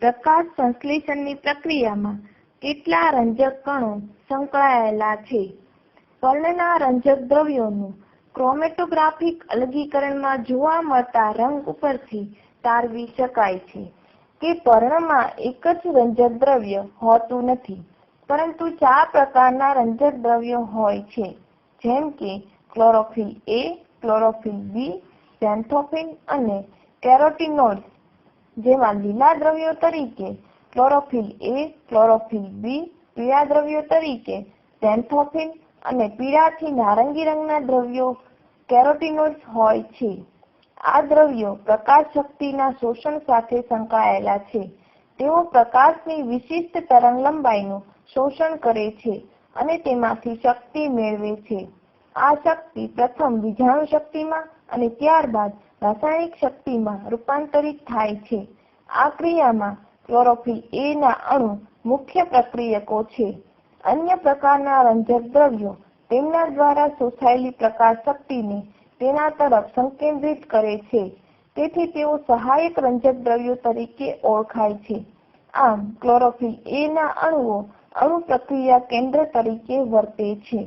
પ્રકાશ સંશ્લેષણની પ્રક્રિયામાં કેટલા રંજક કણો સંકળાયેલા છે? પર્ણના રંજક દ્રવ્યોનું ક્રોમેટોગ્રાફિક અલગીકરણમાં જોવા મળતા રંગ ઉપરથી તારવી શકાય છે કે પર્ણમાં એક જ રંજક દ્રવ્ય હોતું નથી, પરંતુ 4 પ્રકારના રંજક દ્રવ્યો હોય છે, જેમ કે ક્લોરોફિલ A, ક્લોરોફિલ B, ઝેન્થોફિન અને કેરોટીનોઇડ્સ, જેમાં લીલા દ્રવ્યો તરીકે ક્લોરોફિલ A, ક્લોરોફિલ B, પીળા દ્રવ્યો તરીકે ઝેન્થોફિન અને પીળાથી નારંગી રંગના દ્રવ્યો કેરોટીનોઇડ્સ હોય છે. આ દ્રવ્યો પ્રકાશ શક્તિના શોષણ સાથે સંકળાયેલા છે. તેઓ પ્રકાશની વિશિષ્ટ તરંગલંબાઇનું શોષણ કરે છે અને તેમાંથી શક્તિ મેળવે છે. આ શક્તિ પ્રથમ વિજાણુ શક્તિમાં અને ત્યારબાદ રાસાયણિક શક્તિમાં રૂપાંતરિત થાય છે. આ ક્રિયામાં ક્લોરોફિલ A ના અણુ મુખ્ય પ્રક્રિયકો છે. અન્ય પ્રકારના રંજક દ્રવ્યો તેમના દ્વારા શોષાયેલી પ્રકાશ શક્તિને તેના તરફ સંકેન્દ્રિત કરે છે, તેથી તેઓ સહાયક રંજક દ્રવ્યો તરીકે ઓળખાય છે. આમ ક્લોરોફિલ A ના અણુઓ અણુ પ્રક્રિયા કેન્દ્ર તરીકે વર્તે છે.